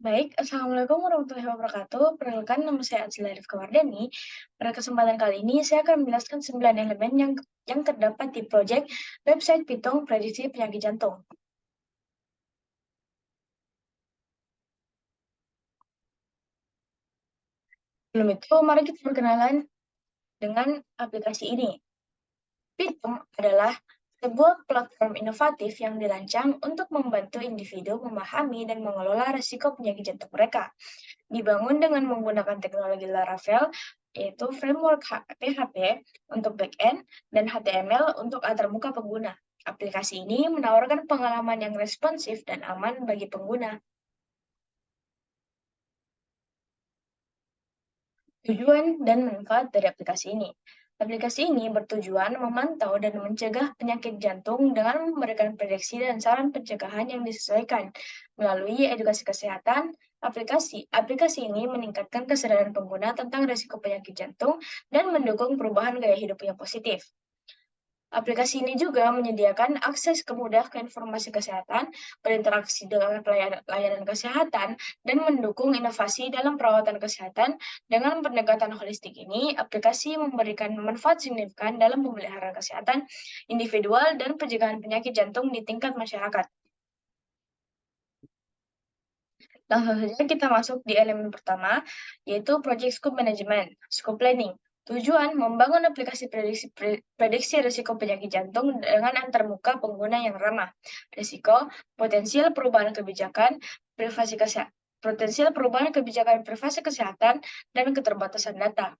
Baik, Assalamualaikum warahmatullahi wabarakatuh. Perkenalkan, nama saya Azila Rifka Wardani. Pada kesempatan kali ini, saya akan menjelaskan 9 elemen yang terdapat di proyek website Pitung Prediksi Penyakit Jantung. Sebelum itu, mari kita berkenalan dengan aplikasi ini. Pitung adalah sebuah platform inovatif yang dirancang untuk membantu individu memahami dan mengelola risiko penyakit jantung mereka. Dibangun dengan menggunakan teknologi Laravel, yaitu framework PHP untuk back-end dan HTML untuk antarmuka pengguna. Aplikasi ini menawarkan pengalaman yang responsif dan aman bagi pengguna. Tujuan dan manfaat dari aplikasi ini. Aplikasi ini bertujuan memantau dan mencegah penyakit jantung dengan memberikan prediksi dan saran pencegahan yang disesuaikan. Melalui edukasi kesehatan, aplikasi ini meningkatkan kesadaran pengguna tentang risiko penyakit jantung dan mendukung perubahan gaya hidup yang positif. Aplikasi ini juga menyediakan akses mudah ke informasi kesehatan, berinteraksi dengan layanan kesehatan, dan mendukung inovasi dalam perawatan kesehatan. Dengan pendekatan holistik ini, aplikasi memberikan manfaat signifikan dalam pemeliharaan kesehatan individual dan pencegahan penyakit jantung di tingkat masyarakat. Langsung saja kita masuk di elemen pertama, yaitu Project Scope Management, Scope Planning. Tujuan membangun aplikasi prediksi risiko penyakit jantung dengan antarmuka pengguna yang ramah. Risiko, potensial perubahan kebijakan, privasi kesehatan, dan keterbatasan data.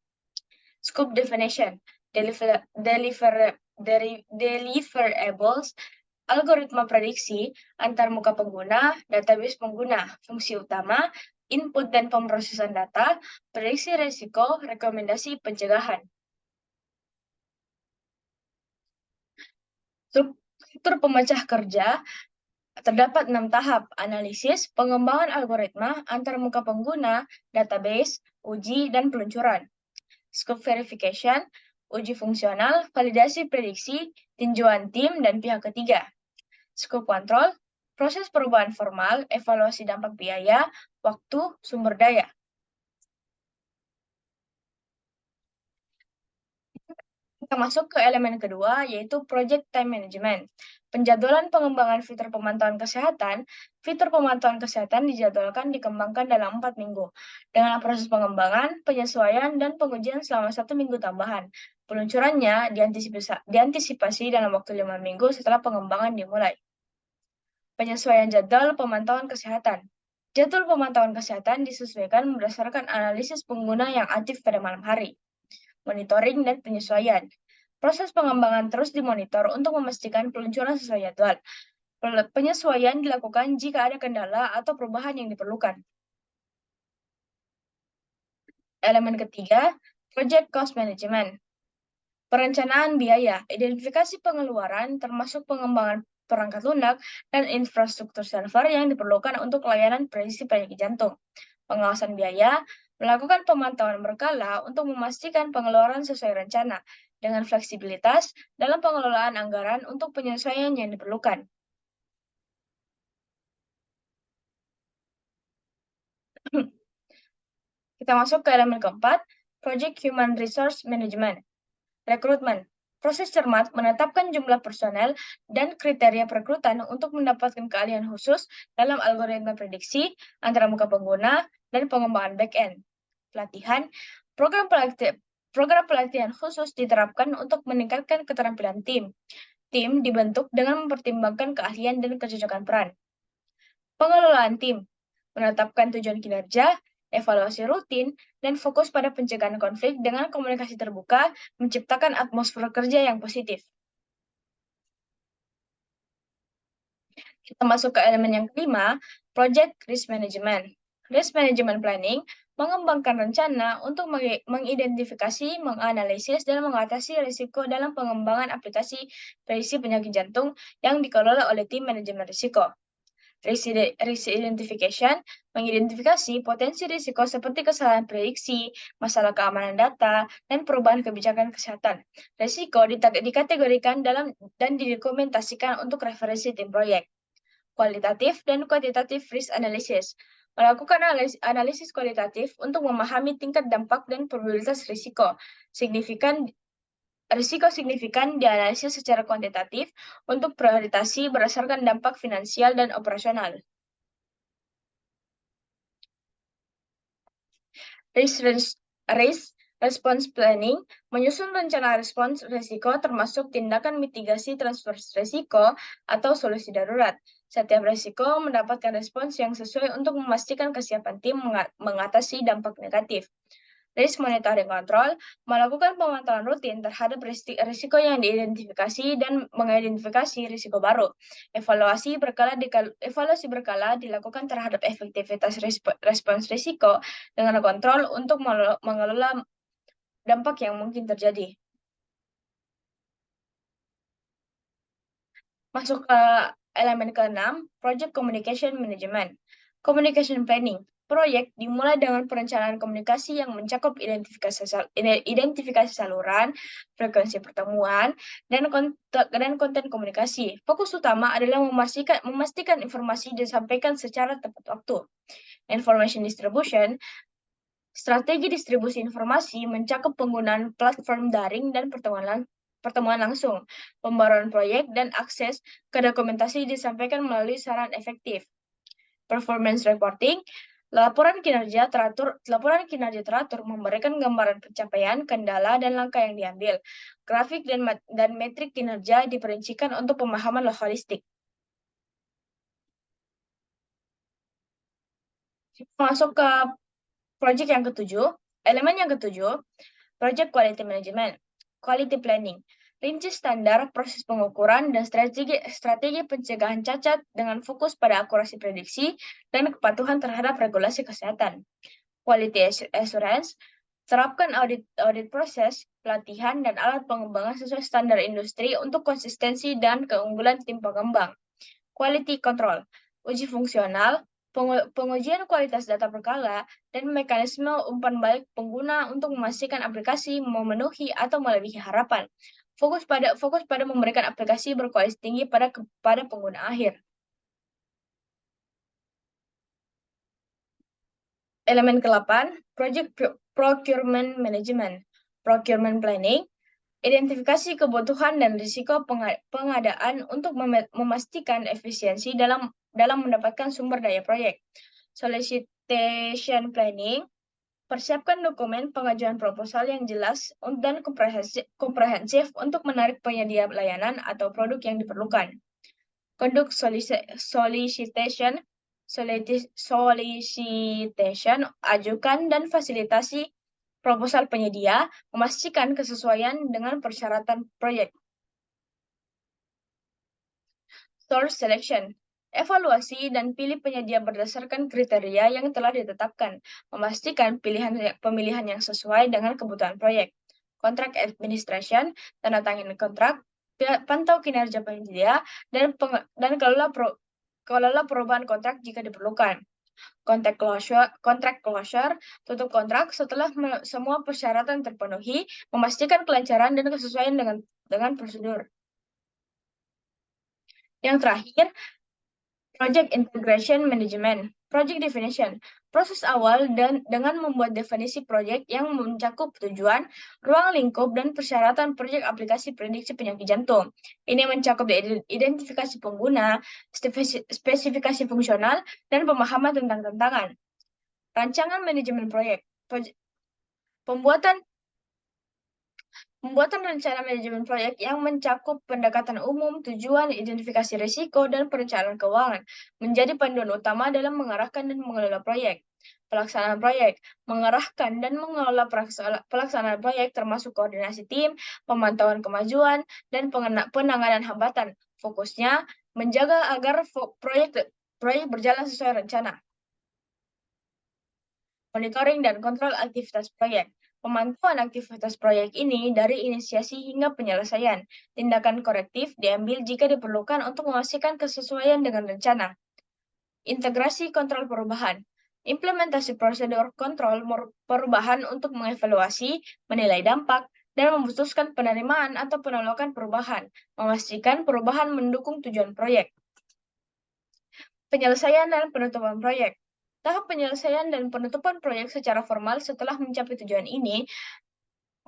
Scope Definition, deliverables, algoritma prediksi, antarmuka pengguna, database pengguna, fungsi utama, input dan pemrosesan data, prediksi risiko, rekomendasi pencegahan. Struktur pemecah kerja terdapat 6 tahap: analisis, pengembangan algoritma, antarmuka pengguna, database, uji, dan peluncuran. Scope verification, uji fungsional, validasi prediksi, tinjauan tim, dan pihak ketiga. Scope control, proses perubahan formal, evaluasi dampak biaya, waktu, sumber daya. Kita masuk ke elemen kedua, yaitu Project Time Management. Penjadwalan pengembangan fitur pemantauan kesehatan. Fitur pemantauan kesehatan dijadwalkan dikembangkan dalam 4 minggu, dengan proses pengembangan, penyesuaian, dan pengujian selama 1 minggu tambahan. Peluncurannya diantisipasi dalam waktu 5 minggu setelah pengembangan dimulai. Penyesuaian jadwal pemantauan kesehatan. Jadwal pemantauan kesehatan disesuaikan berdasarkan analisis pengguna yang aktif pada malam hari. Monitoring dan penyesuaian. Proses pengembangan terus dimonitor untuk memastikan peluncuran sesuai jadwal. Penyesuaian dilakukan jika ada kendala atau perubahan yang diperlukan. Elemen ketiga, Project Cost Management. Perencanaan biaya, identifikasi pengeluaran termasuk pengembangan perangkat lunak dan infrastruktur server yang diperlukan untuk layanan prediksi penyakit jantung. Pengawasan biaya, melakukan pemantauan berkala untuk memastikan pengeluaran sesuai rencana, dengan fleksibilitas dalam pengelolaan anggaran untuk penyesuaian yang diperlukan. Kita masuk ke elemen keempat, Project Human Resource Management. Rekrutmen. Proses cermat menetapkan jumlah personel dan kriteria perekrutan untuk mendapatkan keahlian khusus dalam algoritma prediksi, antarmuka pengguna, dan pengembangan back-end. Pelatihan. Program pelatihan khusus diterapkan untuk meningkatkan keterampilan tim. Tim dibentuk dengan mempertimbangkan keahlian dan kecocokan peran. Pengelolaan tim. Menetapkan tujuan kinerja, evaluasi rutin, dan fokus pada pencegahan konflik dengan komunikasi terbuka, menciptakan atmosfer kerja yang positif. Kita masuk ke elemen yang kelima, Project Risk Management. Risk Management Planning mengembangkan rencana untuk mengidentifikasi, menganalisis, dan mengatasi risiko dalam pengembangan aplikasi prediksi penyakit jantung yang dikelola oleh tim manajemen risiko. Risk identification mengidentifikasi potensi risiko seperti kesalahan prediksi, masalah keamanan data, dan perubahan kebijakan kesehatan. Risiko dikategorikan dan didokumentasikan untuk referensi tim proyek. Kualitatif dan kuantitatif risk analysis Melakukan analisis kualitatif untuk memahami tingkat dampak dan probabilitas risiko. Risiko signifikan dianalisis secara kuantitatif untuk prioritasi berdasarkan dampak finansial dan operasional. Risk response planning menyusun rencana respons risiko termasuk tindakan mitigasi transfer risiko atau solusi darurat. Setiap risiko mendapatkan respons yang sesuai untuk memastikan kesiapan tim mengatasi dampak negatif. Risk monitoring control melakukan pemantauan rutin terhadap risiko yang diidentifikasi dan mengidentifikasi risiko baru. Evaluasi berkala dilakukan terhadap efektivitas respons risiko dengan kontrol untuk mengelola dampak yang mungkin terjadi. Masuk ke elemen ke-6, Project Communication Management. Communication Planning. Proyek dimulai dengan perencanaan komunikasi yang mencakup identifikasi saluran, frekuensi pertemuan, dan konten komunikasi. Fokus utama adalah memastikan informasi disampaikan secara tepat waktu. Information Distribution. Strategi distribusi informasi mencakup penggunaan platform daring dan pertemuan langsung, pembaruan proyek, dan akses ke dokumentasi disampaikan melalui saran efektif. Performance reporting, laporan kinerja teratur memberikan gambaran pencapaian, kendala, dan langkah yang diambil. Grafik dan metrik kinerja diperincikan untuk pemahaman holistik. Masuk ke project yang ketujuh, elemen yang ketujuh, Project Quality Management, Quality Planning, rinci standar, proses pengukuran, dan strategi pencegahan cacat dengan fokus pada akurasi prediksi dan kepatuhan terhadap regulasi kesehatan. Quality Assurance, terapkan audit proses, pelatihan, dan alat pengembangan sesuai standar industri untuk konsistensi dan keunggulan tim pengembang. Quality Control, uji fungsional, pengujian kualitas data berkala, dan mekanisme umpan balik pengguna untuk memastikan aplikasi memenuhi atau melebihi harapan. Fokus pada memberikan aplikasi berkualitas tinggi pada pengguna akhir. Elemen ke-8, Project Procurement Management, Procurement Planning, identifikasi kebutuhan dan risiko pengadaan untuk memastikan efisiensi dalam mendapatkan sumber daya proyek. Solicitation Planning, persiapkan dokumen pengajuan proposal yang jelas dan komprehensif untuk menarik penyedia layanan atau produk yang diperlukan. Conduct solicitation, ajukan dan fasilitasi proposal penyedia, memastikan kesesuaian dengan persyaratan proyek. Source selection, evaluasi dan pilih penyedia berdasarkan kriteria yang telah ditetapkan, memastikan pemilihan yang sesuai dengan kebutuhan proyek. Contract administration, tanda tangan kontrak, pantau kinerja penyedia, dan kelola perubahan kontrak jika diperlukan. Contract closure, tutup kontrak setelah semua persyaratan terpenuhi, memastikan kelancaran dan kesesuaian dengan prosedur. Yang terakhir, Project Integration Management, Project Definition, proses awal dengan membuat definisi proyek yang mencakup tujuan, ruang lingkup, dan persyaratan proyek aplikasi prediksi penyakit jantung. Ini mencakup identifikasi pengguna, spesifikasi fungsional, dan pemahaman tentang tantangan. Rancangan manajemen proyek, Pembuatan rencana manajemen proyek yang mencakup pendekatan umum, tujuan, identifikasi risiko, dan perencanaan keuangan menjadi panduan utama dalam mengarahkan dan mengelola proyek. Pelaksanaan proyek, mengarahkan dan mengelola pelaksanaan proyek termasuk koordinasi tim, pemantauan kemajuan, dan penanganan hambatan. Fokusnya menjaga agar proyek berjalan sesuai rencana. Monitoring dan kontrol aktivitas proyek. Pemantauan aktivitas proyek ini dari inisiasi hingga penyelesaian. Tindakan korektif diambil jika diperlukan untuk memastikan kesesuaian dengan rencana. Integrasi kontrol perubahan. Implementasi prosedur kontrol perubahan untuk mengevaluasi, menilai dampak, dan memutuskan penerimaan atau penolakan perubahan. Memastikan perubahan mendukung tujuan proyek. Penyelesaian dan penutupan proyek. Tahap penyelesaian dan penutupan proyek secara formal setelah mencapai tujuan ini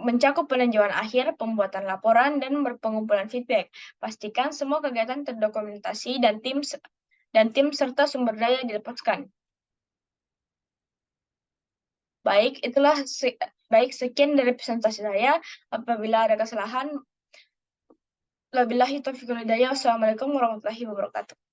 mencakup peninjauan akhir, pembuatan laporan, dan pengumpulan feedback. Pastikan semua kegiatan terdokumentasi dan tim serta sumber daya dilepaskan. Baik, sekian dari presentasi saya. Apabila ada kesalahan, wabillahi taufiq wal hidayah. Wassalamualaikum warahmatullahi wabarakatuh.